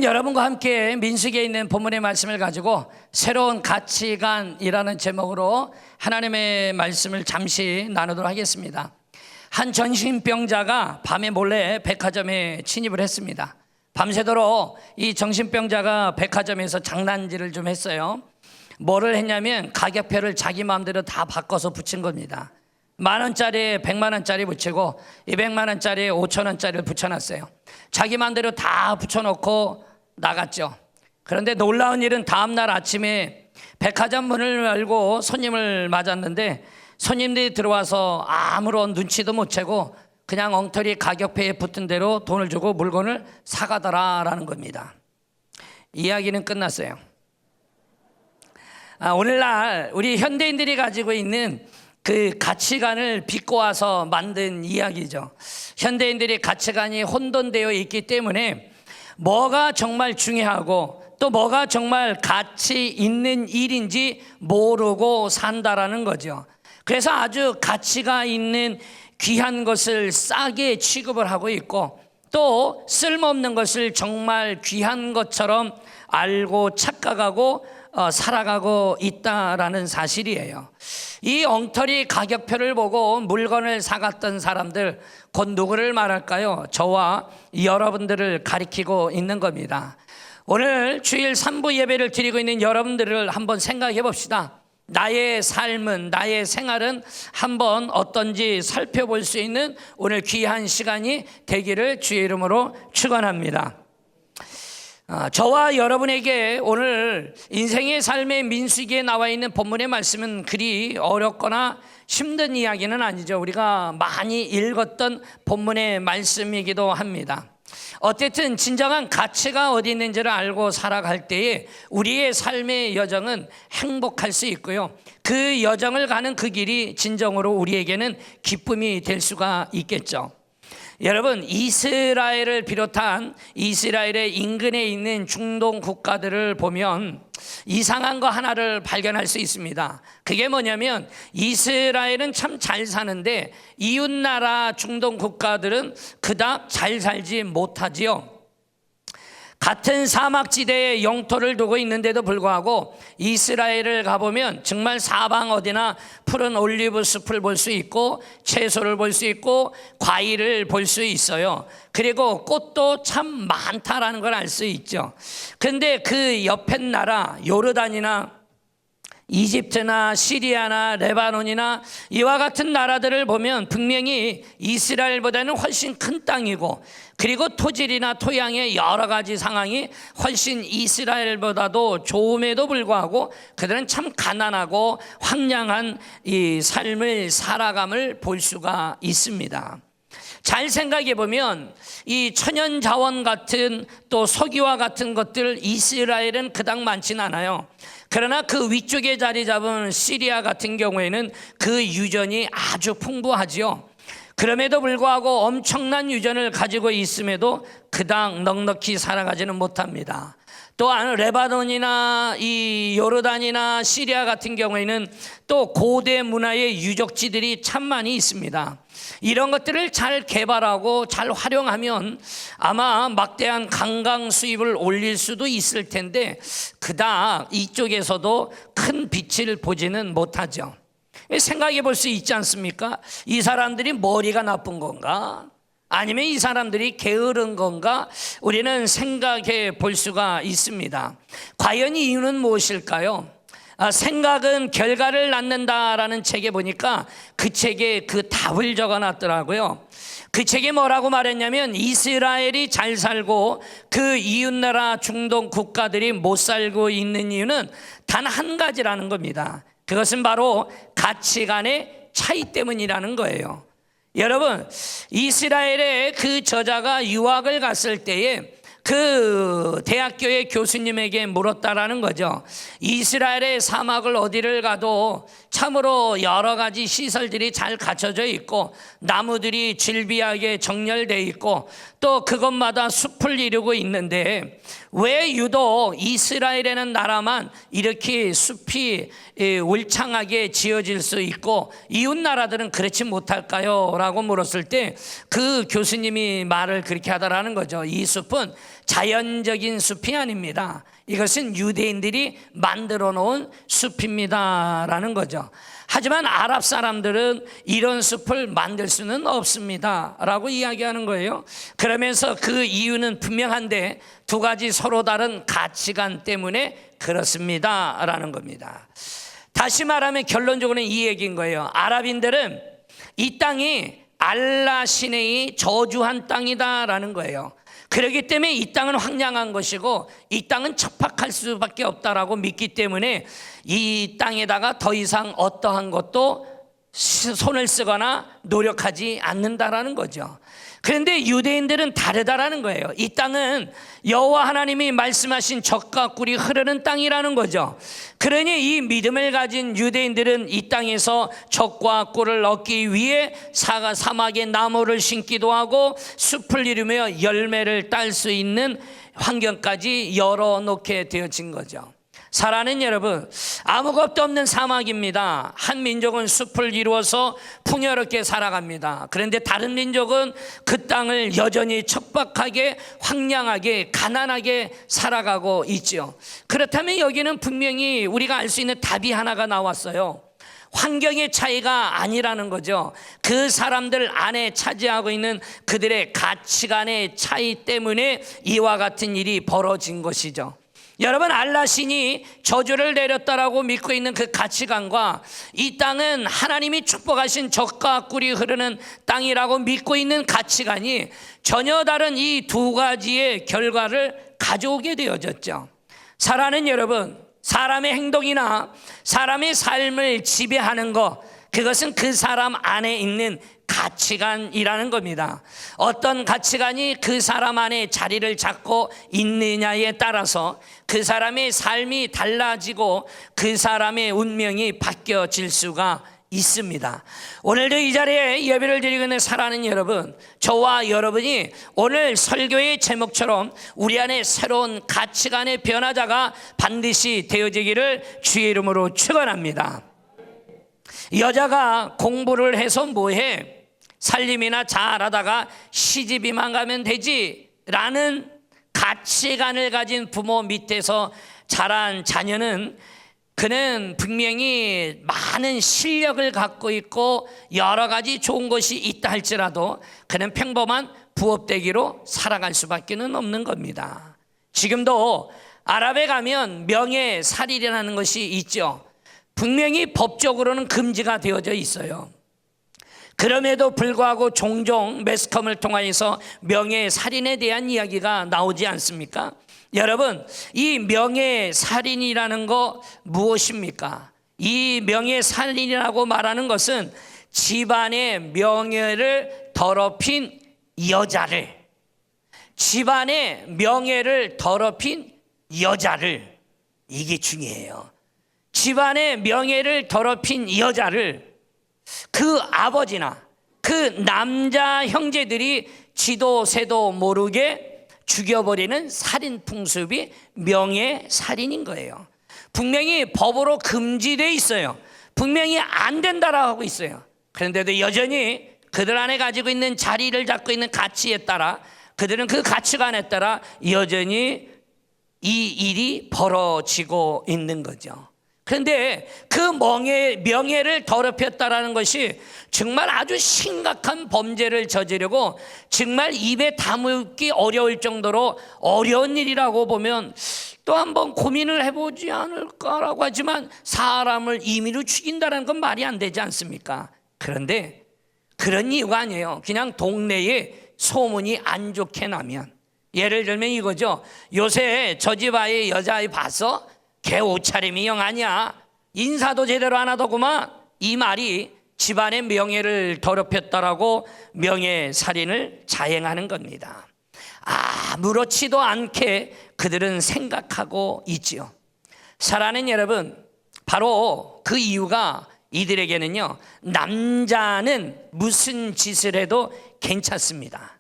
저는 여러분과 함께 민수기에 있는 본문의 말씀을 가지고 새로운 가치관이라는 제목으로 하나님의 말씀을 잠시 나누도록 하겠습니다. 한 정신병자가 밤에 몰래 백화점에 침입을 했습니다. 밤새도록 이 정신병자가 백화점에서 장난질을 좀 했어요. 뭐를 했냐면 가격표를 자기 마음대로 다 바꿔서 붙인 겁니다. 10,000원짜리에 100만원짜리 붙이고 200만원짜리에 5,000원짜리를 붙여놨어요. 자기 마음대로 다 붙여놓고 나갔죠. 그런데 놀라운 일은 다음날 아침에 백화점 문을 열고 손님을 맞았는데 손님들이 들어와서 아무런 눈치도 못 채고 그냥 엉터리 가격표에 붙은 대로 돈을 주고 물건을 사가더라라는 겁니다. 이야기는 끝났어요. 오늘날 우리 현대인들이 가지고 있는 그 가치관을 비꼬아서 만든 이야기죠. 현대인들의 가치관이 혼돈되어 있기 때문에 뭐가 정말 중요하고 또 뭐가 정말 가치 있는 일인지 모르고 산다라는 거죠. 그래서 아주 가치가 있는 귀한 것을 싸게 취급을 하고 있고 또 쓸모없는 것을 정말 귀한 것처럼 알고 착각하고 살아가고 있다라는 사실이에요. 이 엉터리 가격표를 보고 물건을 사갔던 사람들 곧 누구를 말할까요? 저와 여러분들을 가리키고 있는 겁니다. 오늘 주일 3부 예배를 드리고 있는 여러분들을 한번 생각해 봅시다. 나의 삶은, 나의 생활은 한번 어떤지 살펴볼 수 있는 오늘 귀한 시간이 되기를 주의 이름으로 축원합니다. 저와 여러분에게 오늘 인생의 삶의 민수기에 나와 있는 본문의 말씀은 그리 어렵거나 힘든 이야기는 아니죠. 우리가 많이 읽었던 본문의 말씀이기도 합니다. 어쨌든 진정한 가치가 어디 있는지를 알고 살아갈 때에 우리의 삶의 여정은 행복할 수 있고요. 그 여정을 가는 그 길이 진정으로 우리에게는 기쁨이 될 수가 있겠죠. 여러분, 이스라엘을 비롯한 이스라엘의 인근에 있는 중동 국가들을 보면 이상한 거 하나를 발견할 수 있습니다. 그게 뭐냐면 이스라엘은 참 잘 사는데 이웃나라 중동 국가들은 그닥 잘 살지 못하지요. 같은 사막지대에 영토를 두고 있는데도 불구하고 이스라엘을 가보면 정말 사방 어디나 푸른 올리브 숲을 볼 수 있고 채소를 볼 수 있고 과일을 볼 수 있어요. 그리고 꽃도 참 많다라는 걸 알 수 있죠. 그런데 그 옆에 나라 요르단이나 이집트나 시리아나 레바논이나 이와 같은 나라들을 보면 분명히 이스라엘보다는 훨씬 큰 땅이고 그리고 토질이나 토양의 여러 가지 상황이 훨씬 이스라엘보다도 좋음에도 불구하고 그들은 참 가난하고 황량한 이 삶을 살아감을 볼 수가 있습니다. 잘 생각해 보면 이 천연자원 같은 또 석유와 같은 것들 이스라엘은 그닥 많진 않아요. 그러나 그 위쪽에 자리 잡은 시리아 같은 경우에는 그 유전이 아주 풍부하지요. 그럼에도 불구하고 엄청난 유전을 가지고 있음에도 그닥 넉넉히 살아가지는 못합니다. 또한 레바논이나 이 요르단이나 시리아 같은 경우에는 또 고대 문화의 유적지들이 참 많이 있습니다. 이런 것들을 잘 개발하고 잘 활용하면 아마 막대한 관광 수입을 올릴 수도 있을 텐데 그닥 이쪽에서도 큰 빛을 보지는 못하죠. 생각해 볼 수 있지 않습니까? 이 사람들이 머리가 나쁜 건가? 아니면 이 사람들이 게으른 건가? 우리는 생각해 볼 수가 있습니다. 과연 이유는 무엇일까요? 생각은 결과를 낳는다라는 책에 보니까 그 책에 그 답을 적어놨더라고요. 그 책에 뭐라고 말했냐면 이스라엘이 잘 살고 그 이웃나라 중동 국가들이 못 살고 있는 이유는 단 한 가지라는 겁니다. 그것은 바로 가치관의 차이 때문이라는 거예요. 여러분, 이스라엘의 그 저자가 유학을 갔을 때에 그 대학교의 교수님에게 물었다라는 거죠. 이스라엘의 사막을 어디를 가도 참으로 여러 가지 시설들이 잘 갖춰져 있고 나무들이 질비하게 정렬되어 있고 또 그것마다 숲을 이루고 있는데 왜 유독 이스라엘이라는 나라만 이렇게 숲이 울창하게 지어질 수 있고 이웃 나라들은 그렇지 못할까요? 라고 물었을 때 그 교수님이 말을 그렇게 하더라는 거죠. 이 숲은 자연적인 숲이 아닙니다. 이것은 유대인들이 만들어 놓은 숲입니다 라는 거죠. 하지만 아랍 사람들은 이런 숲을 만들 수는 없습니다 라고 이야기하는 거예요. 그러면서 그 이유는 분명한데 두 가지 서로 다른 가치관 때문에 그렇습니다 라는 겁니다. 다시 말하면 결론적으로는 이 얘기인 거예요. 아랍인들은 이 땅이 알라 신의 저주한 땅이다 라는 거예요. 그렇기 때문에 이 땅은 황량한 것이고 이 땅은 척박할 수밖에 없다라고 믿기 때문에 이 땅에다가 더 이상 어떠한 것도 손을 쓰거나 노력하지 않는다라는 거죠. 그런데 유대인들은 다르다라는 거예요. 이 땅은 여호와 하나님이 말씀하신 젖과 꿀이 흐르는 땅이라는 거죠. 그러니 이 믿음을 가진 유대인들은 이 땅에서 젖과 꿀을 얻기 위해 사막에 나무를 심기도 하고 숲을 이루며 열매를 딸 수 있는 환경까지 열어놓게 되어진 거죠. 사랑하는 여러분, 아무것도 없는 사막입니다. 한 민족은 숲을 이루어서 풍요롭게 살아갑니다. 그런데 다른 민족은 그 땅을 여전히 척박하게 황량하게 가난하게 살아가고 있죠. 그렇다면 여기는 분명히 우리가 알 수 있는 답이 하나가 나왔어요. 환경의 차이가 아니라는 거죠. 그 사람들 안에 차지하고 있는 그들의 가치관의 차이 때문에 이와 같은 일이 벌어진 것이죠. 여러분, 알라 신이 저주를 내렸다라고 믿고 있는 그 가치관과 이 땅은 하나님이 축복하신 젖과 꿀이 흐르는 땅이라고 믿고 있는 가치관이 전혀 다른 이 두 가지의 결과를 가져오게 되어졌죠. 사랑하는 여러분, 사람의 행동이나 사람의 삶을 지배하는 것, 그것은 그 사람 안에 있는 가치관이라는 겁니다. 어떤 가치관이 그 사람 안에 자리를 잡고 있느냐에 따라서 그 사람의 삶이 달라지고 그 사람의 운명이 바뀌어질 수가 있습니다. 오늘도 이 자리에 예배를 드리고 있는 사랑하는 여러분, 저와 여러분이 오늘 설교의 제목처럼 우리 안에 새로운 가치관의 변화자가 반드시 되어지기를 주의 이름으로 축원합니다. 여자가 공부를 해서 뭐해? 살림이나 잘하다가 시집이만 가면 되지 라는 가치관을 가진 부모 밑에서 자란 자녀는 그는 분명히 많은 실력을 갖고 있고 여러 가지 좋은 것이 있다 할지라도 그는 평범한 부업대기로 살아갈 수밖에 없는 겁니다. 지금도 아랍에 가면 명예살인이라는 것이 있죠. 분명히 법적으로는 금지가 되어져 있어요. 그럼에도 불구하고 종종 매스컴을 통해서 명예살인에 대한 이야기가 나오지 않습니까? 여러분, 이 명예살인이라는 거 무엇입니까? 이 명예살인이라고 말하는 것은 집안의 명예를 더럽힌 여자를, 집안의 명예를 더럽힌 여자를, 이게 중요해요. 집안의 명예를 더럽힌 여자를 그 아버지나 그 남자 형제들이 지도 새도 모르게 죽여버리는 살인 풍습이 명예살인인 거예요. 분명히 법으로 금지되어 있어요. 분명히 안 된다라고 하고 있어요. 그런데도 여전히 그들 안에 가지고 있는 자리를 잡고 있는 가치에 따라, 그들은 그 가치관에 따라 여전히 이 일이 벌어지고 있는 거죠. 그런데 그 명예를 더럽혔다라는 것이 정말 아주 심각한 범죄를 저지르고 정말 입에 담기 어려울 정도로 어려운 일이라고 보면 또 한번 고민을 해보지 않을까라고 하지만 사람을 임의로 죽인다는 건 말이 안 되지 않습니까? 그런데 그런 이유가 아니에요. 그냥 동네에 소문이 안 좋게 나면, 예를 들면 이거죠. 요새 저 집 아이 여자아이 봤어? 걔 옷차림이 영 아니야. 인사도 제대로 안 하더구만. 이 말이 집안의 명예를 더럽혔다라고 명예살인을 자행하는 겁니다. 아무렇지도 않게 그들은 생각하고 있지요. 사랑하는 여러분, 바로 그 이유가 이들에게는요, 남자는 무슨 짓을 해도 괜찮습니다.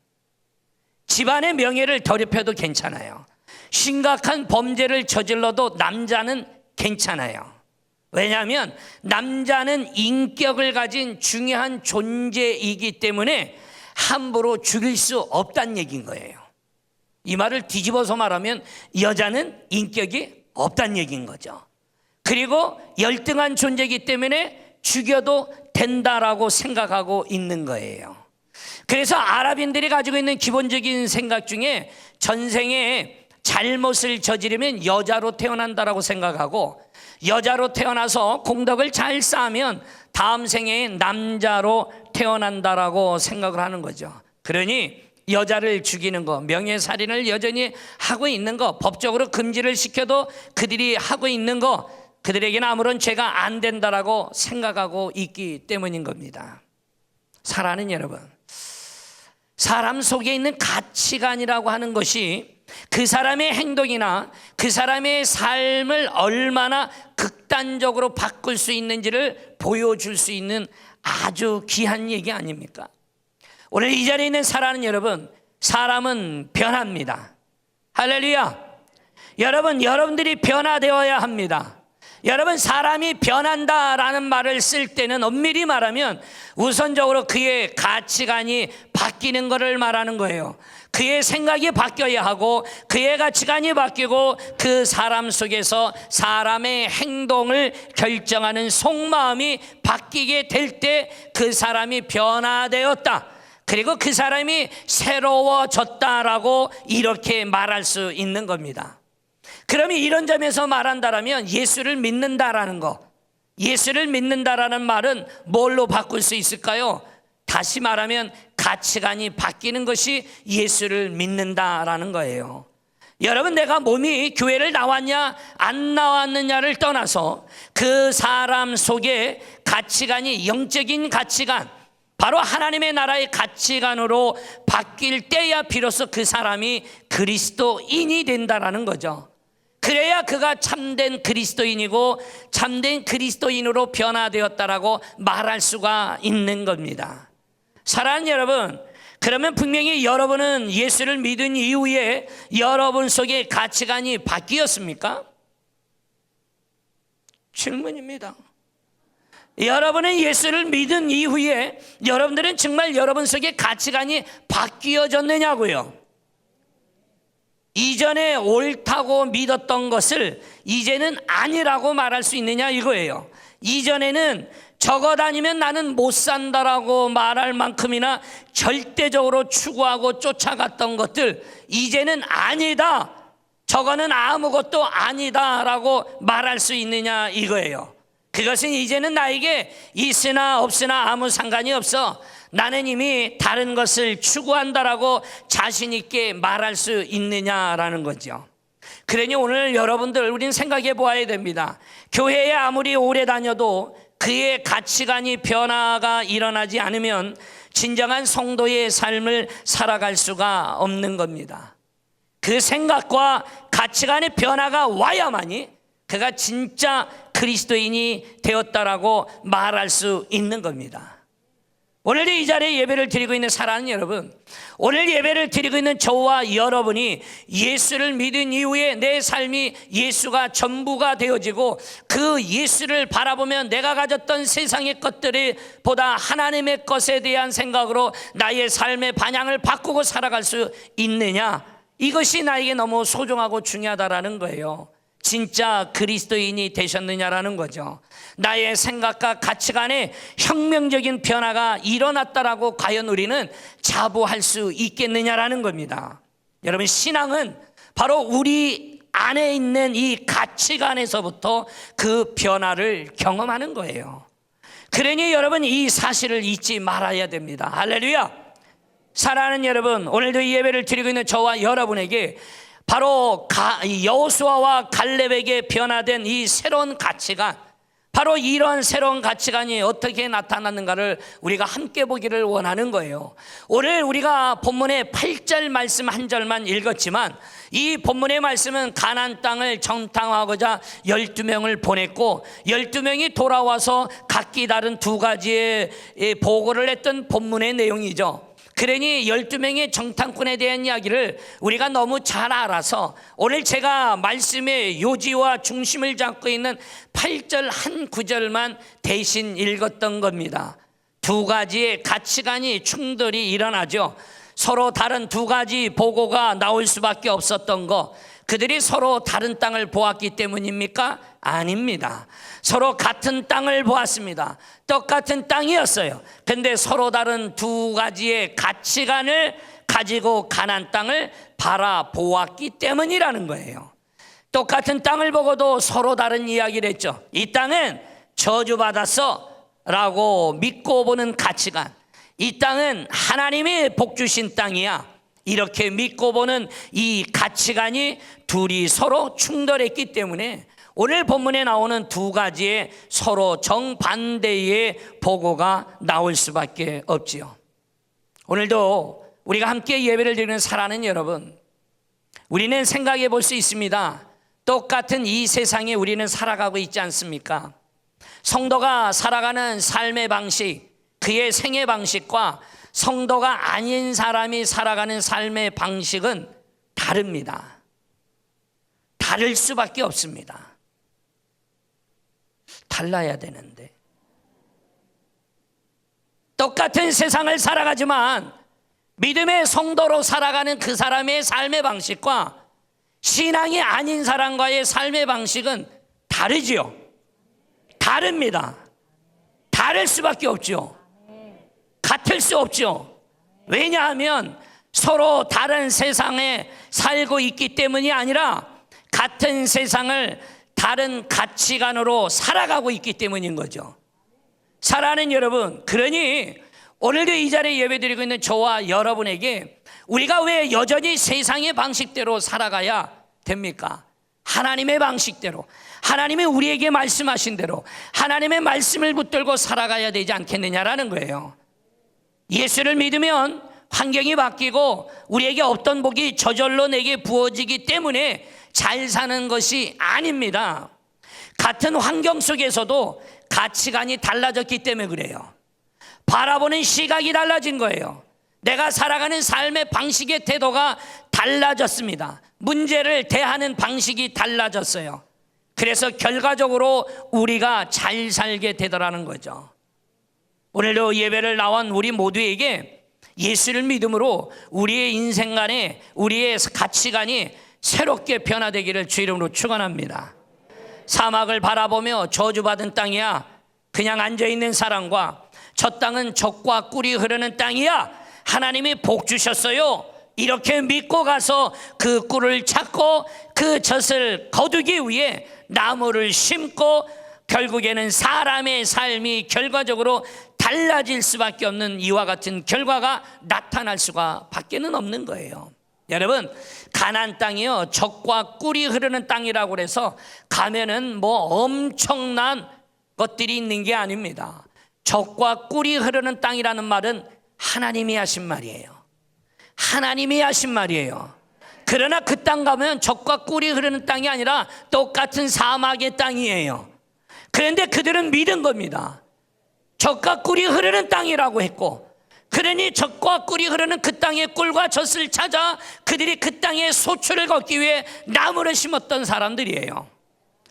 집안의 명예를 더럽혀도 괜찮아요. 심각한 범죄를 저질러도 남자는 괜찮아요. 왜냐하면 남자는 인격을 가진 중요한 존재이기 때문에 함부로 죽일 수 없다는 얘기인 거예요. 이 말을 뒤집어서 말하면 여자는 인격이 없다는 얘기인 거죠. 그리고 열등한 존재이기 때문에 죽여도 된다라고 생각하고 있는 거예요. 그래서 아랍인들이 가지고 있는 기본적인 생각 중에 전생에 잘못을 저지르면 여자로 태어난다라고 생각하고, 여자로 태어나서 공덕을 잘 쌓으면 다음 생에 남자로 태어난다라고 생각을 하는 거죠. 그러니 여자를 죽이는 거, 명예살인을 여전히 하고 있는 거, 법적으로 금지를 시켜도 그들이 하고 있는 거, 그들에게는 아무런 죄가 안 된다라고 생각하고 있기 때문인 겁니다. 사랑하는 여러분, 사람 속에 있는 가치관이라고 하는 것이 그 사람의 행동이나 그 사람의 삶을 얼마나 극단적으로 바꿀 수 있는지를 보여줄 수 있는 아주 귀한 얘기 아닙니까? 오늘 이 자리에 있는 사랑하는 여러분, 사람은 변합니다. 할렐루야. 여러분, 여러분들이 변화되어야 합니다. 여러분, 사람이 변한다라는 말을 쓸 때는 엄밀히 말하면 우선적으로 그의 가치관이 바뀌는 것을 말하는 거예요. 그의 생각이 바뀌어야 하고, 그의 가치관이 바뀌고, 그 사람 속에서 사람의 행동을 결정하는 속마음이 바뀌게 될 때 그 사람이 변화되었다, 그리고 그 사람이 새로워졌다라고 이렇게 말할 수 있는 겁니다. 그러면 이런 점에서 말한다라면 예수를 믿는다라는 거, 예수를 믿는다라는 말은 뭘로 바꿀 수 있을까요? 다시 말하면 가치관이 바뀌는 것이 예수를 믿는다라는 거예요. 여러분, 내가 몸이 교회를 나왔냐 안 나왔느냐를 떠나서 그 사람 속에 가치관이 영적인 가치관, 바로 하나님의 나라의 가치관으로 바뀔 때야 비로소 그 사람이 그리스도인이 된다라는 거죠. 그래야 그가 참된 그리스도인이고 참된 그리스도인으로 변화되었다라고 말할 수가 있는 겁니다. 사랑하는 여러분, 그러면 분명히 여러분은 예수를 믿은 이후에 여러분 속에 가치관이 바뀌었습니까? 질문입니다. 여러분은 예수를 믿은 이후에 여러분들은 정말 여러분 속에 가치관이 바뀌어졌느냐고요? 이전에 옳다고 믿었던 것을 이제는 아니라고 말할 수 있느냐 이거예요. 이전에는 저거 다니면 나는 못 산다라고 말할 만큼이나 절대적으로 추구하고 쫓아갔던 것들, 이제는 아니다, 저거는 아무것도 아니다라고 말할 수 있느냐 이거예요. 그것은 이제는 나에게 있으나 없으나 아무 상관이 없어, 나는 이미 다른 것을 추구한다라고 자신 있게 말할 수 있느냐라는 거죠. 그러니 오늘 여러분들, 우리는 생각해 보아야 됩니다. 교회에 아무리 오래 다녀도 그의 가치관이 변화가 일어나지 않으면 진정한 성도의 삶을 살아갈 수가 없는 겁니다. 그 생각과 가치관의 변화가 와야만이 그가 진짜 그리스도인이 되었다라고 말할 수 있는 겁니다. 오늘 이 자리에 예배를 드리고 있는 사랑하는 여러분, 오늘 예배를 드리고 있는 저와 여러분이 예수를 믿은 이후에 내 삶이 예수가 전부가 되어지고, 그 예수를 바라보면 내가 가졌던 세상의 것들이 보다 하나님의 것에 대한 생각으로 나의 삶의 방향을 바꾸고 살아갈 수 있느냐, 이것이 나에게 너무 소중하고 중요하다라는 거예요. 진짜 그리스도인이 되셨느냐라는 거죠. 나의 생각과 가치관에 혁명적인 변화가 일어났다라고 과연 우리는 자부할 수 있겠느냐라는 겁니다. 여러분, 신앙은 바로 우리 안에 있는 이 가치관에서부터 그 변화를 경험하는 거예요. 그러니 여러분, 이 사실을 잊지 말아야 됩니다. 할렐루야. 사랑하는 여러분, 오늘도 이 예배를 드리고 있는 저와 여러분에게 바로 여호수아와 갈렙에게 변화된 이 새로운 가치관, 바로 이러한 새로운 가치관이 어떻게 나타났는가를 우리가 함께 보기를 원하는 거예요. 오늘 우리가 본문의 8절 말씀 한 절만 읽었지만, 이 본문의 말씀은 가나안 땅을 정탐하고자 12명을 보냈고 12명이 돌아와서 각기 다른 두 가지의 보고를 했던 본문의 내용이죠. 그러니 12명의 정탐꾼에 대한 이야기를 우리가 너무 잘 알아서 오늘 제가 말씀의 요지와 중심을 잡고 있는 8절 한 구절만 대신 읽었던 겁니다. 두 가지의 가치관이 충돌이 일어나죠. 서로 다른 두 가지 보고가 나올 수밖에 없었던 거, 그들이 서로 다른 땅을 보았기 때문입니까? 아닙니다. 서로 같은 땅을 보았습니다. 똑같은 땅이었어요. 근데 서로 다른 두 가지의 가치관을 가지고 가나안 땅을 바라보았기 때문이라는 거예요. 똑같은 땅을 보고도 서로 다른 이야기를 했죠. 이 땅은 저주받았어 라고 믿고 보는 가치관, 이 땅은 하나님이 복 주신 땅이야 이렇게 믿고 보는 이 가치관이 둘이 서로 충돌했기 때문에 오늘 본문에 나오는 두 가지의 서로 정반대의 보고가 나올 수밖에 없지요. 오늘도 우리가 함께 예배를 드리는 사랑하는 여러분, 우리는 생각해 볼 수 있습니다. 똑같은 이 세상에 우리는 살아가고 있지 않습니까? 성도가 살아가는 삶의 방식, 그의 생애 방식과 성도가 아닌 사람이 살아가는 삶의 방식은 다릅니다. 다를 수밖에 없습니다. 달라야 되는데 똑같은 세상을 살아가지만 믿음의 성도로 살아가는 그 사람의 삶의 방식과 신앙이 아닌 사람과의 삶의 방식은 다르지요. 다릅니다. 다를 수밖에 없죠. 같을 수 없죠. 왜냐하면 서로 다른 세상에 살고 있기 때문이 아니라 같은 세상을 다른 가치관으로 살아가고 있기 때문인 거죠. 사랑하는 여러분, 그러니 오늘도 이 자리에 예배드리고 있는 저와 여러분에게 우리가 왜 여전히 세상의 방식대로 살아가야 됩니까? 하나님의 방식대로, 하나님이 우리에게 말씀하신 대로 하나님의 말씀을 붙들고 살아가야 되지 않겠느냐라는 거예요. 예수를 믿으면 환경이 바뀌고 우리에게 없던 복이 저절로 내게 부어지기 때문에 잘 사는 것이 아닙니다. 같은 환경 속에서도 가치관이 달라졌기 때문에 그래요. 바라보는 시각이 달라진 거예요. 내가 살아가는 삶의 방식의 태도가 달라졌습니다. 문제를 대하는 방식이 달라졌어요. 그래서 결과적으로 우리가 잘 살게 되더라는 거죠. 오늘도 예배를 나온 우리 모두에게 예수를 믿음으로 우리의 인생관에 우리의 가치관이 새롭게 변화되기를 주 이름으로 축원합니다. 사막을 바라보며 저주받은 땅이야, 그냥 앉아있는 사람과 저 땅은 젖과 꿀이 흐르는 땅이야, 하나님이 복 주셨어요, 이렇게 믿고 가서 그 꿀을 찾고 그 젖을 거두기 위해 나무를 심고 결국에는 사람의 삶이 결과적으로 달라질 수밖에 없는 이와 같은 결과가 나타날 수가 밖에는 없는 거예요. 여러분, 가나안 땅이요, 젖과 꿀이 흐르는 땅이라고 해서 가면은 뭐 엄청난 것들이 있는 게 아닙니다. 젖과 꿀이 흐르는 땅이라는 말은 하나님이 하신 말이에요. 하나님이 하신 말이에요. 그러나 그 땅 가면 젖과 꿀이 흐르는 땅이 아니라 똑같은 사막의 땅이에요. 그런데 그들은 믿은 겁니다. 젖과 꿀이 흐르는 땅이라고 했고, 그러니 젖과 꿀이 흐르는 그 땅의 꿀과 젖을 찾아 그들이 그 땅에 소출을 걷기 위해 나무를 심었던 사람들이에요.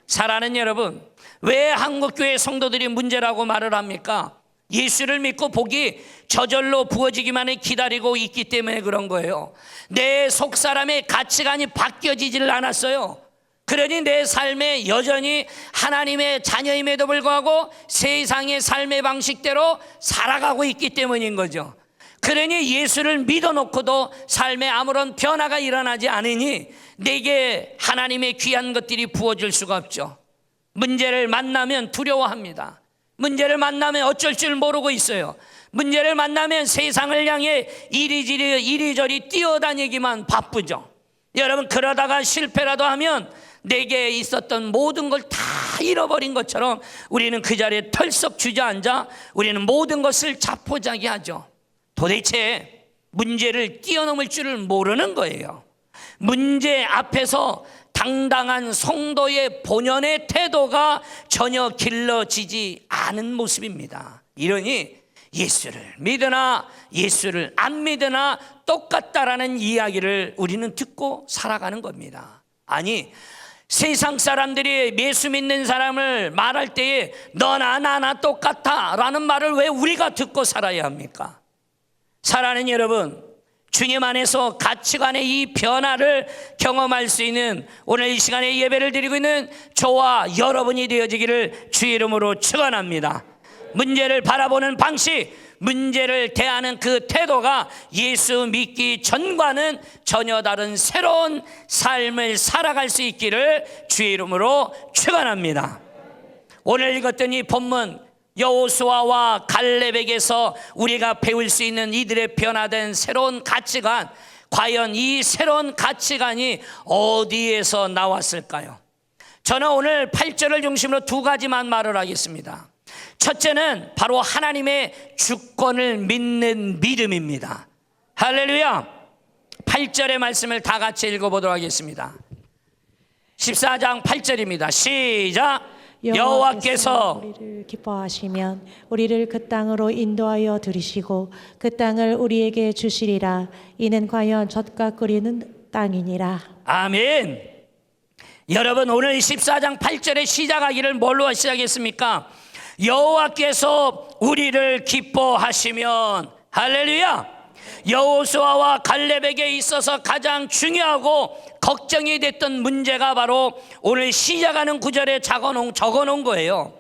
사랑하는 여러분, 왜 한국교회 성도들이 문제라고 말을 합니까? 예수를 믿고 복이 저절로 부어지기만을 기다리고 있기 때문에 그런 거예요. 내 속사람의 가치관이 바뀌어지질 않았어요. 그러니 내 삶에 여전히 하나님의 자녀임에도 불구하고 세상의 삶의 방식대로 살아가고 있기 때문인 거죠. 그러니 예수를 믿어놓고도 삶에 아무런 변화가 일어나지 않으니 내게 하나님의 귀한 것들이 부어질 수가 없죠. 문제를 만나면 두려워합니다. 문제를 만나면 어쩔 줄 모르고 있어요. 문제를 만나면 세상을 향해 이리저리 뛰어다니기만 바쁘죠. 여러분, 그러다가 실패라도 하면 내게 있었던 모든 걸 다 잃어버린 것처럼 우리는 그 자리에 털썩 주저앉아 우리는 모든 것을 자포자기하죠. 도대체 문제를 뛰어넘을 줄을 모르는 거예요. 문제 앞에서 당당한 성도의 본연의 태도가 전혀 길러지지 않은 모습입니다. 이러니 예수를 믿으나 예수를 안 믿으나 똑같다라는 이야기를 우리는 듣고 살아가는 겁니다. 아니, 세상 사람들이 예수 믿는 사람을 말할 때에 너나 나나 똑같아 라는 말을 왜 우리가 듣고 살아야 합니까? 사랑하는 여러분, 주님 안에서 가치관의 이 변화를 경험할 수 있는 오늘 이 시간에 예배를 드리고 있는 저와 여러분이 되어지기를 주의 이름으로 축원합니다. 문제를 바라보는 방식, 문제를 대하는 그 태도가 예수 믿기 전과는 전혀 다른 새로운 삶을 살아갈 수 있기를 주의 이름으로 축원합니다. 오늘 읽었던 이 본문 여호수아와 갈렙에게서 우리가 배울 수 있는 이들의 변화된 새로운 가치관, 과연 이 새로운 가치관이 어디에서 나왔을까요? 저는 오늘 8절을 중심으로 두 가지만 말을 하겠습니다. 첫째는 바로 하나님의 주권을 믿는 믿음입니다. 할렐루야. 8절의 말씀을 다 같이 읽어보도록 하겠습니다. 14장 8절입니다. 시작. 여호와께서 우리를 기뻐하시면 우리를 그 땅으로 인도하여 들이시고 그 땅을 우리에게 주시리라. 이는 과연 젖과 끓이는 땅이니라. 아멘. 여러분, 오늘 14장 8절에 시작하기를 뭘로 시작했습니까? 여호와께서 우리를 기뻐하시면, 할렐루야. 여호수아와 갈렙에게 있어서 가장 중요하고 걱정이 됐던 문제가 바로 오늘 시작하는 구절에 적어놓은 거예요.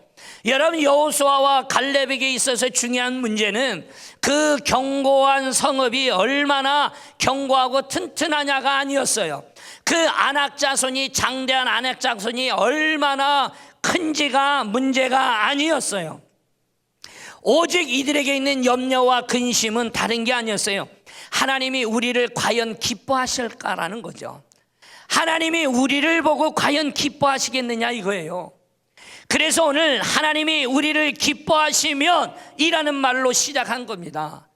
여러분, 여호수아와 갈렙에게 있어서 중요한 문제는 그 견고한 성읍이 얼마나 견고하고 튼튼하냐가 아니었어요. 그 안악자손이, 장대한 안악자손이 얼마나 큰지가 문제가 아니었어요. 오직 이들에게 있는 염려와 근심은 다른 게 아니었어요. 하나님이 우리를 과연 기뻐하실까라는 거죠. 하나님이 우리를 보고 과연 기뻐하시겠느냐 이거예요. 그래서 오늘 하나님이 우리를 기뻐하시면 이라는 말로 시작한 겁니다.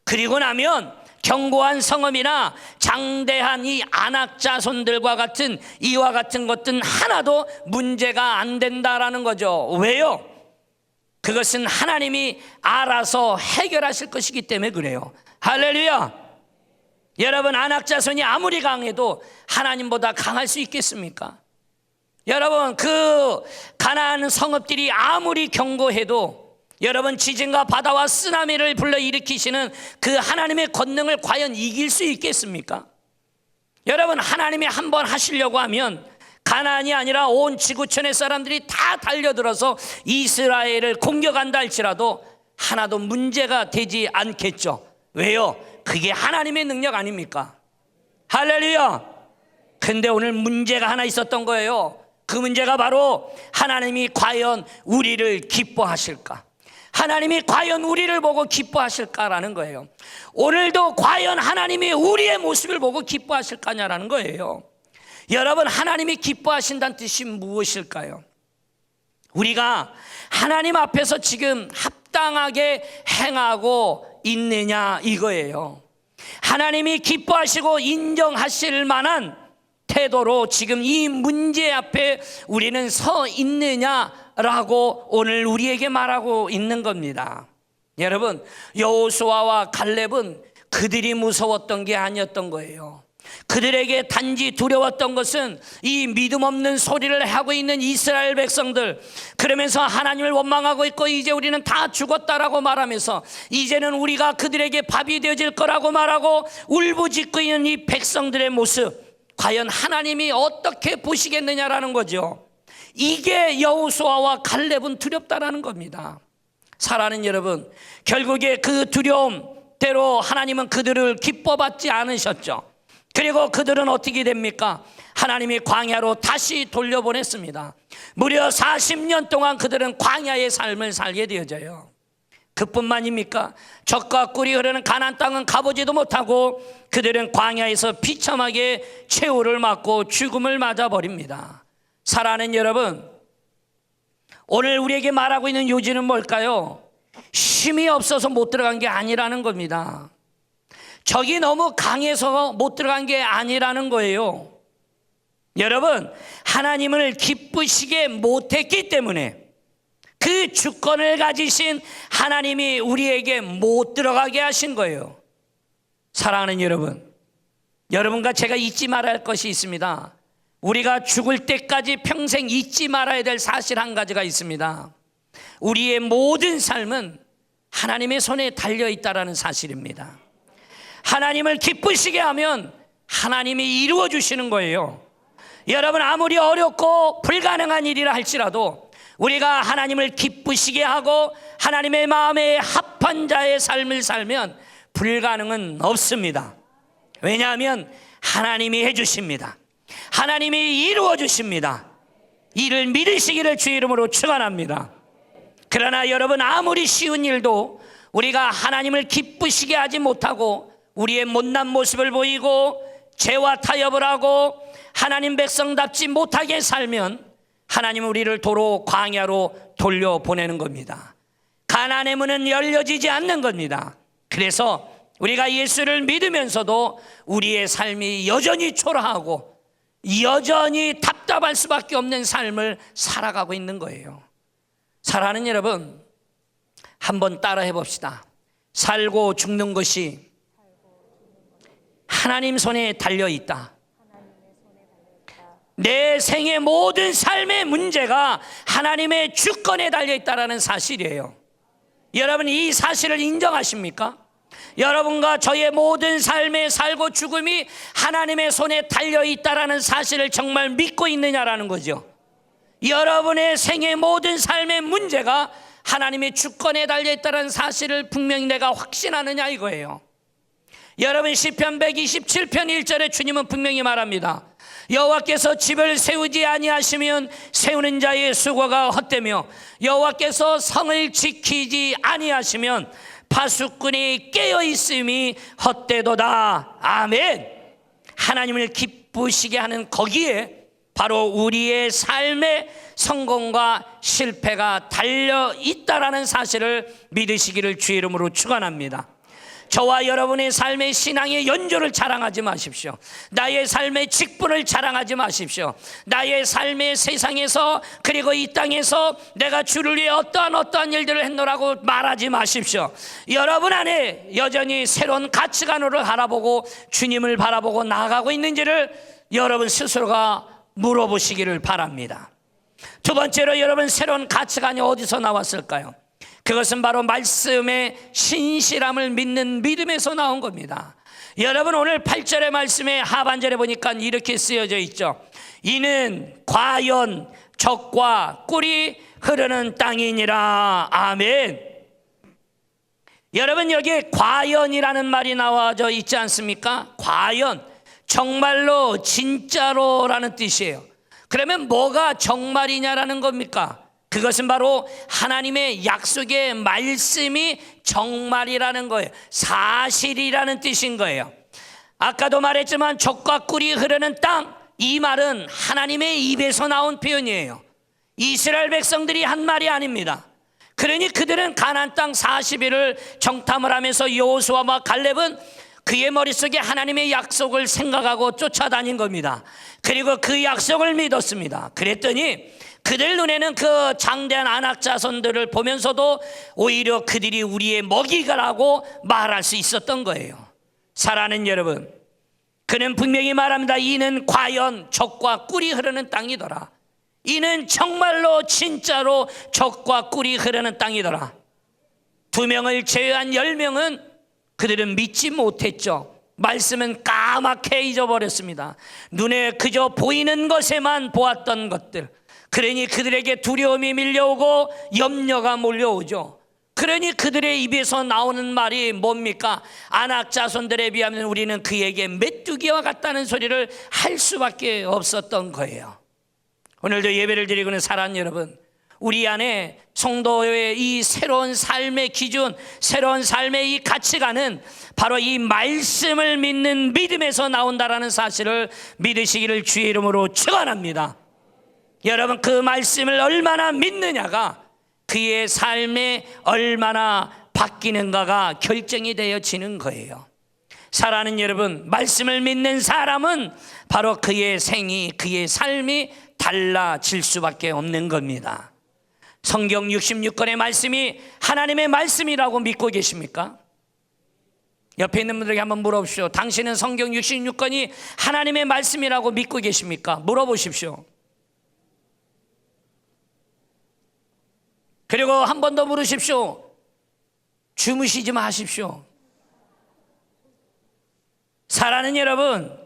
그리고 나면 견고한 성읍이나 장대한 이 안악자손들과 같은 이와 같은 것들은 하나도 문제가 안 된다라는 거죠. 왜요? 그것은 하나님이 알아서 해결하실 것이기 때문에 그래요. 할렐루야. 여러분, 안악자손이 아무리 강해도 하나님보다 강할 수 있겠습니까? 여러분, 그 가나안 성읍들이 아무리 견고해도 여러분, 지진과 바다와 쓰나미를 불러일으키시는 그 하나님의 권능을 과연 이길 수 있겠습니까? 여러분, 하나님이 한번 하시려고 하면 가나안이 아니라 온 지구촌의 사람들이 다 달려들어서 이스라엘을 공격한다 할지라도 하나도 문제가 되지 않겠죠. 왜요? 그게 하나님의 능력 아닙니까? 할렐루야. 근데 오늘 문제가 하나 있었던 거예요. 그 문제가 바로 하나님이 과연 우리를 기뻐하실까? 하나님이 과연 우리를 보고 기뻐하실까라는 거예요. 오늘도 과연 하나님이 우리의 모습을 보고 기뻐하실까냐라는 거예요. 여러분, 하나님이 기뻐하신다는 뜻이 무엇일까요? 우리가 하나님 앞에서 지금 합당하게 행하고 있느냐 이거예요. 하나님이 기뻐하시고 인정하실 만한 태도로 지금 이 문제 앞에 우리는 서 있느냐라고 오늘 우리에게 말하고 있는 겁니다. 여러분, 여호수아와 갈렙은 그들이 무서웠던 게 아니었던 거예요. 그들에게 단지 두려웠던 것은 이 믿음 없는 소리를 하고 있는 이스라엘 백성들, 그러면서 하나님을 원망하고 있고 이제 우리는 다 죽었다라고 말하면서 이제는 우리가 그들에게 밥이 되어질 거라고 말하고 울부짖고 있는 이 백성들의 모습, 과연 하나님이 어떻게 보시겠느냐라는 거죠. 이게 여호수아와 갈렙은 두렵다라는 겁니다. 사랑하는 여러분, 결국에 그 두려움대로 하나님은 그들을 기뻐받지 않으셨죠. 그리고 그들은 어떻게 됩니까? 하나님이 광야로 다시 돌려보냈습니다. 무려 40년 동안 그들은 광야의 삶을 살게 되어져요. 그뿐만입니까? 젖과 꿀이 흐르는 가나안 땅은 가보지도 못하고 그들은 광야에서 비참하게 최후를 맞고 죽음을 맞아버립니다. 사랑하는 여러분, 오늘 우리에게 말하고 있는 요지는 뭘까요? 힘이 없어서 못 들어간 게 아니라는 겁니다. 적이 너무 강해서 못 들어간 게 아니라는 거예요. 여러분, 하나님을 기쁘시게 못했기 때문에 그 주권을 가지신 하나님이 우리에게 못 들어가게 하신 거예요. 사랑하는 여러분, 여러분과 제가 잊지 말아야 할 것이 있습니다. 우리가 죽을 때까지 평생 잊지 말아야 될 사실 한 가지가 있습니다. 우리의 모든 삶은 하나님의 손에 달려있다는 사실입니다. 하나님을 기쁘시게 하면 하나님이 이루어 주시는 거예요. 여러분, 아무리 어렵고 불가능한 일이라 할지라도 우리가 하나님을 기쁘시게 하고 하나님의 마음에 합한 자의 삶을 살면 불가능은 없습니다. 왜냐하면 하나님이 해주십니다. 하나님이 이루어 주십니다. 이를 믿으시기를 주의 이름으로 축원합니다. 그러나 여러분, 아무리 쉬운 일도 우리가 하나님을 기쁘시게 하지 못하고 우리의 못난 모습을 보이고 죄와 타협을 하고 하나님 백성답지 못하게 살면 하나님은 우리를 도로 광야로 돌려보내는 겁니다. 가나안의 문은 열려지지 않는 겁니다. 그래서 우리가 예수를 믿으면서도 우리의 삶이 여전히 초라하고 여전히 답답할 수밖에 없는 삶을 살아가고 있는 거예요. 사랑하는 여러분, 한번 따라해 봅시다. 살고 죽는 것이 하나님 손에 달려 있다. 내 생의 모든 삶의 문제가 하나님의 주권에 달려 있다는 사실이에요. 여러분, 이 사실을 인정하십니까? 여러분과 저의 모든 삶의 살고 죽음이 하나님의 손에 달려 있다는 사실을 정말 믿고 있느냐라는 거죠. 여러분의 생의 모든 삶의 문제가 하나님의 주권에 달려 있다는 사실을 분명히 내가 확신하느냐 이거예요. 여러분, 시편 127편 1절에 주님은 분명히 말합니다. 여호와께서 집을 세우지 아니하시면 세우는 자의 수고가 헛되며 여호와께서 성을 지키지 아니하시면 파수꾼이 깨어있음이 헛되도다. 아멘. 하나님을 기쁘시게 하는 거기에 바로 우리의 삶의 성공과 실패가 달려있다라는 사실을 믿으시기를 주의 이름으로 축원합니다. 저와 여러분의 삶의 신앙의 연조를 자랑하지 마십시오. 나의 삶의 직분을 자랑하지 마십시오. 나의 삶의 세상에서 그리고 이 땅에서 내가 주를 위해 어떠한 일들을 했노라고 말하지 마십시오. 여러분 안에 여전히 새로운 가치관으로 바라보고 주님을 바라보고 나아가고 있는지를 여러분 스스로가 물어보시기를 바랍니다. 두 번째로, 여러분, 새로운 가치관이 어디서 나왔을까요? 그것은 바로 말씀의 신실함을 믿는 믿음에서 나온 겁니다. 여러분, 오늘 8절의 말씀의 하반절에 보니까 이렇게 쓰여져 있죠. 이는 과연 젖과 꿀이 흐르는 땅이니라. 아멘. 여러분, 여기에 과연이라는 말이 나와져 있지 않습니까? 과연, 정말로, 진짜로라는 뜻이에요. 그러면 뭐가 정말이냐라는 겁니까? 그것은 바로 하나님의 약속의 말씀이 정말이라는 거예요. 사실이라는 뜻인 거예요. 아까도 말했지만 젖과 꿀이 흐르는 땅, 이 말은 하나님의 입에서 나온 표현이에요. 이스라엘 백성들이 한 말이 아닙니다. 그러니 그들은 가나안 땅 40일을 정탐을 하면서 여호수아와 갈렙은 그의 머릿속에 하나님의 약속을 생각하고 쫓아다닌 겁니다. 그리고 그 약속을 믿었습니다. 그랬더니 그들 눈에는 그 장대한 아낙 자손들을 보면서도 오히려 그들이 우리의 먹이가라고 말할 수 있었던 거예요. 사랑하는 여러분, 그는 분명히 말합니다. 이는 과연 젖과 꿀이 흐르는 땅이더라. 이는 정말로 진짜로 젖과 꿀이 흐르는 땅이더라. 2명을 제외한 10명은 그들은 믿지 못했죠. 말씀은 까맣게 잊어버렸습니다. 눈에 그저 보이는 것에만 보았던 것들, 그러니 그들에게 두려움이 밀려오고 염려가 몰려오죠. 그러니 그들의 입에서 나오는 말이 뭡니까? 아낙 자손들에 비하면 우리는 그에게 메뚜기와 같다는 소리를 할 수밖에 없었던 거예요. 오늘도 예배를 드리고는 사랑하는 여러분, 우리 안에 성도의 이 새로운 삶의 기준, 새로운 삶의 이 가치관은 바로 이 말씀을 믿는 믿음에서 나온다라는 사실을 믿으시기를 주의 이름으로 축원합니다. 여러분, 그 말씀을 얼마나 믿느냐가 그의 삶에 얼마나 바뀌는가가 결정이 되어지는 거예요. 사랑하는 여러분, 말씀을 믿는 사람은 바로 그의 생이, 그의 삶이 달라질 수밖에 없는 겁니다. 성경 66권의 말씀이 하나님의 말씀이라고 믿고 계십니까? 옆에 있는 분들에게 한번 물어보십시오. 당신은 성경 66권이 하나님의 말씀이라고 믿고 계십니까? 물어보십시오. 그리고 한 번 더 물으십시오. 주무시지 마십시오. 사랑하는 여러분,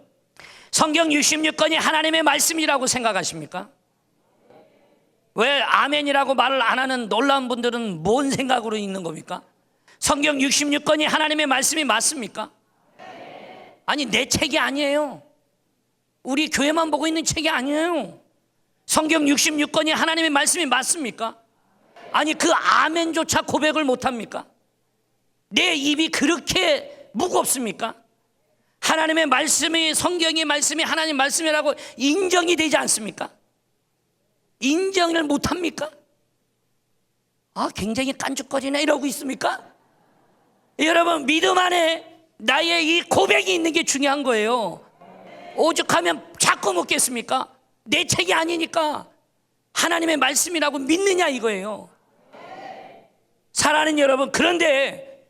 성경 66권이 하나님의 말씀이라고 생각하십니까? 왜 아멘이라고 말을 안 하는 놀라운 분들은 뭔 생각으로 있는 겁니까? 성경 66권이 하나님의 말씀이 맞습니까? 아니, 내 책이 아니에요. 우리 교회만 보고 있는 책이 아니에요. 성경 66권이 하나님의 말씀이 맞습니까? 아니, 그 아멘조차 고백을 못합니까? 내 입이 그렇게 무겁습니까? 하나님의 말씀이, 성경의 말씀이 하나님 말씀이라고 인정이 되지 않습니까? 인정을 못합니까? 굉장히 깐죽거리네 이러고 있습니까? 여러분, 믿음 안에 나의 이 고백이 있는 게 중요한 거예요. 오죽하면 자꾸 묻겠습니까? 내 책이 아니니까 하나님의 말씀이라고 믿느냐 이거예요. 사랑하는 여러분, 그런데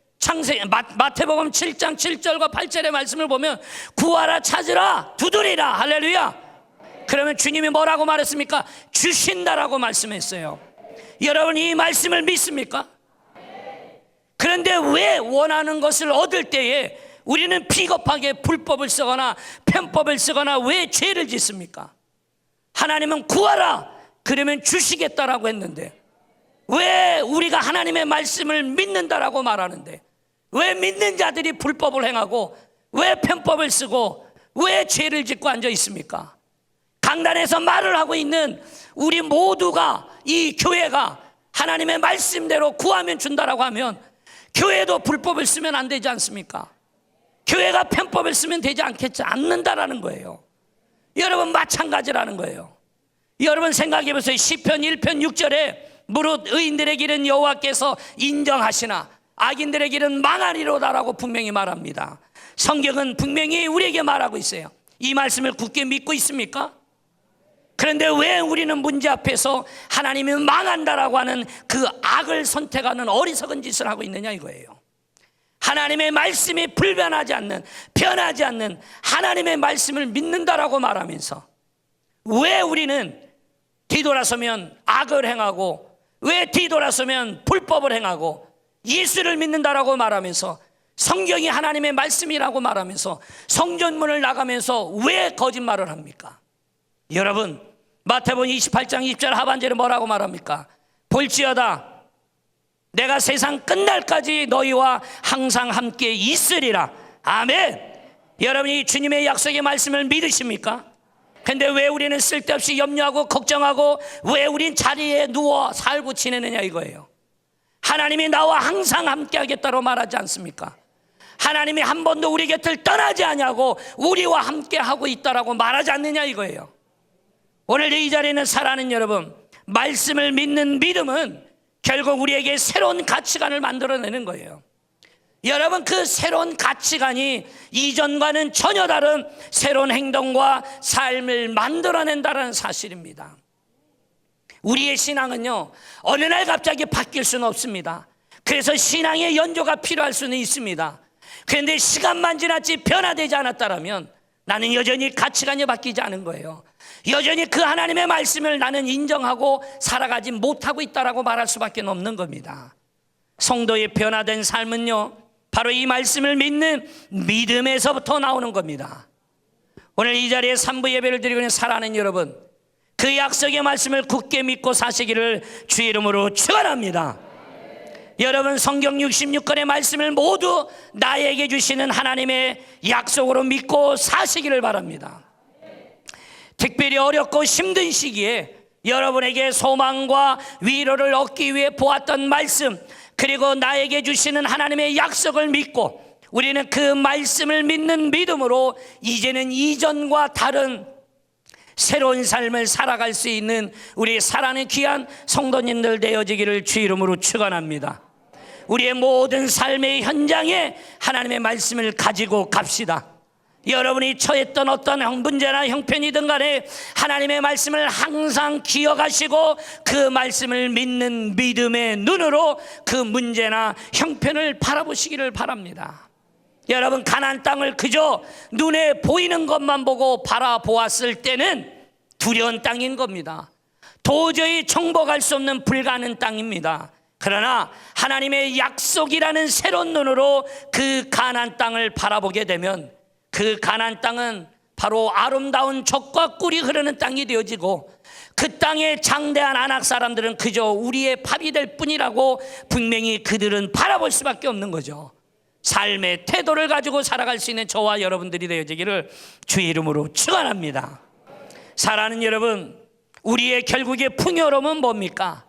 마태복음 7장 7절과 8절의 말씀을 보면 구하라, 찾으라, 두드리라. 할렐루야. 그러면 주님이 뭐라고 말했습니까? 주신다라고 말씀했어요. 여러분, 이 말씀을 믿습니까? 그런데 왜 원하는 것을 얻을 때에 우리는 비겁하게 불법을 쓰거나 편법을 쓰거나 왜 죄를 짓습니까? 하나님은 구하라, 그러면 주시겠다라고 했는데 왜 우리가 하나님의 말씀을 믿는다라고 말하는데 왜 믿는 자들이 불법을 행하고 왜 편법을 쓰고 왜 죄를 짓고 앉아 있습니까? 강단에서 말을 하고 있는 우리 모두가, 이 교회가 하나님의 말씀대로 구하면 준다라고 하면 교회도 불법을 쓰면 안 되지 않습니까? 교회가 편법을 쓰면 되지 않는다라는 거예요. 여러분, 마찬가지라는 거예요. 여러분 생각해 보세요. 시편 1편 6절에 무릇 의인들의 길은 여호와께서 인정하시나 악인들의 길은 망하리로다라고 분명히 말합니다. 성경은 분명히 우리에게 말하고 있어요. 이 말씀을 굳게 믿고 있습니까? 그런데 왜 우리는 문제 앞에서 하나님이 망한다라고 하는 그 악을 선택하는 어리석은 짓을 하고 있느냐 이거예요. 하나님의 말씀이 불변하지 않는, 변하지 않는 하나님의 말씀을 믿는다라고 말하면서 왜 우리는 뒤돌아서면 악을 행하고 왜 뒤돌아서면 불법을 행하고 예수를 믿는다라고 말하면서 성경이 하나님의 말씀이라고 말하면서 성전문을 나가면서 왜 거짓말을 합니까? 여러분, 마태복음 28장 20절 하반절에 뭐라고 말합니까? 볼지어다 내가 세상 끝날까지 너희와 항상 함께 있으리라. 아멘. 여러분이 주님의 약속의 말씀을 믿으십니까? 근데 왜 우리는 쓸데없이 염려하고 걱정하고 왜 우린 자리에 누워 살고 지내느냐 이거예요. 하나님이 나와 항상 함께 하겠다고 말하지 않습니까? 하나님이 한 번도 우리 곁을 떠나지 않냐고 우리와 함께 하고 있다라고 말하지 않느냐 이거예요. 오늘 이 자리에는 사랑하는 여러분, 말씀을 믿는 믿음은 결국 우리에게 새로운 가치관을 만들어내는 거예요. 여러분, 그 새로운 가치관이 이전과는 전혀 다른 새로운 행동과 삶을 만들어낸다는 사실입니다. 우리의 신앙은요, 어느 날 갑자기 바뀔 수는 없습니다. 그래서 신앙의 연조가 필요할 수는 있습니다. 그런데 시간만 지났지 변화되지 않았다면 나는 여전히 가치관이 바뀌지 않은 거예요. 여전히 그 하나님의 말씀을 나는 인정하고 살아가지 못하고 있다라고 말할 수밖에 없는 겁니다. 성도의 변화된 삶은요, 바로 이 말씀을 믿는 믿음에서부터 나오는 겁니다. 오늘 이 자리에 3부 예배를 드리고 있는 사랑하는 여러분, 그 약속의 말씀을 굳게 믿고 사시기를 주의 이름으로 축원합니다. 여러분, 성경 66권의 말씀을 모두 나에게 주시는 하나님의 약속으로 믿고 사시기를 바랍니다. 특별히 어렵고 힘든 시기에 여러분에게 소망과 위로를 얻기 위해 보았던 말씀, 그리고 나에게 주시는 하나님의 약속을 믿고 우리는 그 말씀을 믿는 믿음으로 이제는 이전과 다른 새로운 삶을 살아갈 수 있는 우리 사랑하는 귀한 성도님들 되어지기를 주 이름으로 축원합니다. 우리의 모든 삶의 현장에 하나님의 말씀을 가지고 갑시다. 여러분이 처했던 어떤 문제나 형편이든 간에 하나님의 말씀을 항상 기억하시고 그 말씀을 믿는 믿음의 눈으로 그 문제나 형편을 바라보시기를 바랍니다. 여러분, 가나안 땅을 그저 눈에 보이는 것만 보고 바라보았을 때는 두려운 땅인 겁니다. 도저히 정복할 수 없는 불가능 땅입니다. 그러나 하나님의 약속이라는 새로운 눈으로 그 가나안 땅을 바라보게 되면 그 가나안 땅은 바로 아름다운 젖과 꿀이 흐르는 땅이 되어지고 그 땅의 장대한 아낙 사람들은 그저 우리의 밥이 될 뿐이라고 분명히 그들은 바라볼 수밖에 없는 거죠. 삶의 태도를 가지고 살아갈 수 있는 저와 여러분들이 되어지기를 주의 이름으로 축원합니다. 사랑하는 여러분, 우리의 결국의 풍요로움은 뭡니까?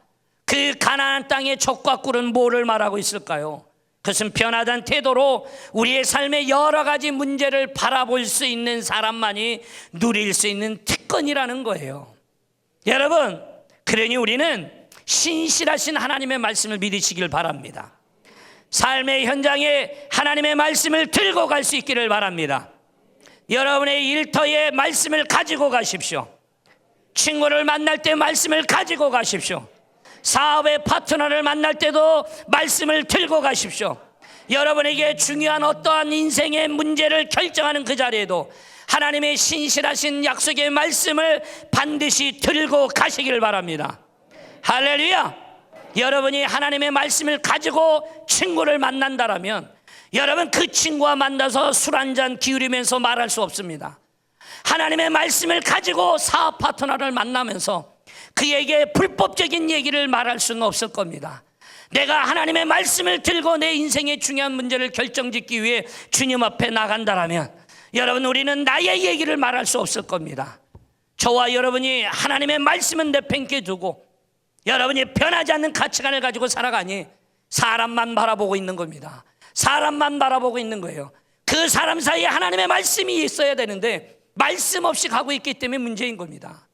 그 가나안 땅의 젖과 꿀은 뭐를 말하고 있을까요? 그것은 변화된 태도로 우리의 삶의 여러 가지 문제를 바라볼 수 있는 사람만이 누릴 수 있는 특권이라는 거예요. 여러분, 그러니 우리는 신실하신 하나님의 말씀을 믿으시길 바랍니다. 삶의 현장에 하나님의 말씀을 들고 갈 수 있기를 바랍니다. 여러분의 일터에 말씀을 가지고 가십시오. 친구를 만날 때 말씀을 가지고 가십시오. 사업의 파트너를 만날 때도 말씀을 들고 가십시오. 여러분에게 중요한 어떠한 인생의 문제를 결정하는 그 자리에도 하나님의 신실하신 약속의 말씀을 반드시 들고 가시길 바랍니다. 할렐루야! 여러분이 하나님의 말씀을 가지고 친구를 만난다라면 여러분, 그 친구와 만나서 술 한잔 기울이면서 말할 수 없습니다. 하나님의 말씀을 가지고 사업 파트너를 만나면서 그에게 불법적인 얘기를 말할 수는 없을 겁니다. 내가 하나님의 말씀을 들고 내 인생의 중요한 문제를 결정짓기 위해 주님 앞에 나간다라면 여러분, 우리는 나의 얘기를 말할 수 없을 겁니다. 저와 여러분이 하나님의 말씀은 내팽개 두고 여러분이 변하지 않는 가치관을 가지고 살아가니 사람만 바라보고 있는 겁니다. 사람만 바라보고 있는 거예요. 그 사람 사이에 하나님의 말씀이 있어야 되는데 말씀 없이 가고 있기 때문에 문제인 겁니다.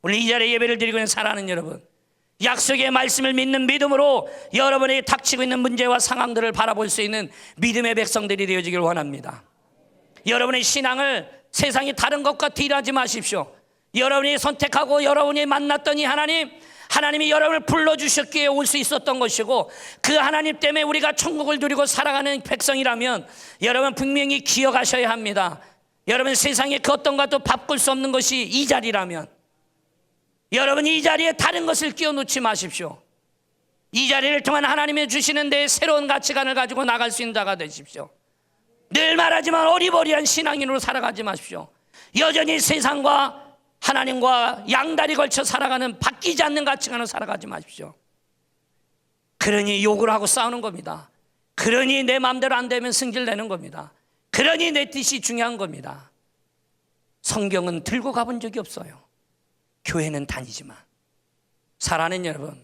오늘 이 자리에 예배를 드리고 있는 사랑하는 여러분, 약속의 말씀을 믿는 믿음으로 여러분에게 닥치고 있는 문제와 상황들을 바라볼 수 있는 믿음의 백성들이 되어지길 원합니다. 여러분의 신앙을 세상이 다른 것과 딜하지 마십시오. 여러분이 선택하고 여러분이 만났던 이 하나님이 여러분을 불러주셨기에 올 수 있었던 것이고 그 하나님 때문에 우리가 천국을 누리고 살아가는 백성이라면 여러분 분명히 기억하셔야 합니다. 여러분, 세상에 그 어떤 것도 바꿀 수 없는 것이 이 자리라면 여러분이 이 자리에 다른 것을 끼워놓지 마십시오. 이 자리를 통한 하나님이 주시는 데 새로운 가치관을 가지고 나갈 수 있는 자가 되십시오. 늘 말하지만 어리버리한 신앙인으로 살아가지 마십시오. 여전히 세상과 하나님과 양다리 걸쳐 살아가는 바뀌지 않는 가치관으로 살아가지 마십시오. 그러니 욕을 하고 싸우는 겁니다. 그러니 내 마음대로 안 되면 승질내는 겁니다. 그러니 내 뜻이 중요한 겁니다. 성경은 들고 가본 적이 없어요. 교회는 다니지만. 사랑하는 여러분,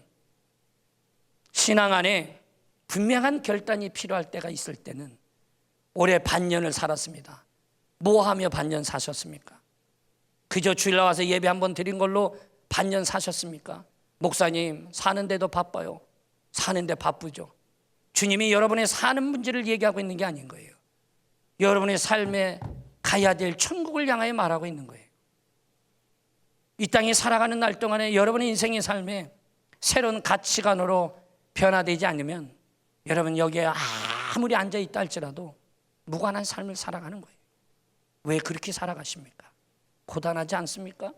신앙 안에 분명한 결단이 필요할 때가 있을 때는 올해 반년을 살았습니다. 뭐 하며 반년 사셨습니까? 그저 주일 나와서 예배 한번 드린 걸로 반년 사셨습니까? 목사님, 사는데도 바빠요. 사는데 바쁘죠. 주님이 여러분의 사는 문제를 얘기하고 있는 게 아닌 거예요. 여러분의 삶에 가야 될 천국을 향하여 말하고 있는 거예요. 이 땅에 살아가는 날 동안에 여러분의 인생의 삶에 새로운 가치관으로 변화되지 않으면 여러분 여기에 아무리 앉아있다 할지라도 무관한 삶을 살아가는 거예요. 왜 그렇게 살아가십니까? 고단하지 않습니까?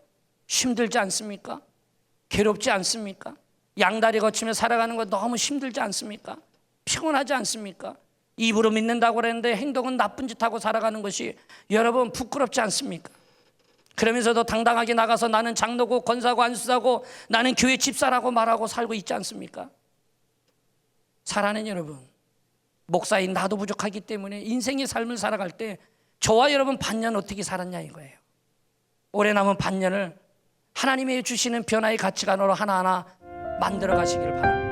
힘들지 않습니까? 괴롭지 않습니까? 양다리 거치며 살아가는 거 너무 힘들지 않습니까? 피곤하지 않습니까? 입으로 믿는다고 그랬는데 행동은 나쁜 짓 하고 살아가는 것이 여러분 부끄럽지 않습니까? 그러면서도 당당하게 나가서 나는 장로고 권사고 안수사고 나는 교회 집사라고 말하고 살고 있지 않습니까? 사랑하는 여러분, 목사인 나도 부족하기 때문에 인생의 삶을 살아갈 때 저와 여러분 반년 어떻게 살았냐 이거예요. 올해 남은 반년을 하나님의 주시는 변화의 가치관으로 하나하나 만들어 가시길 바랍니다.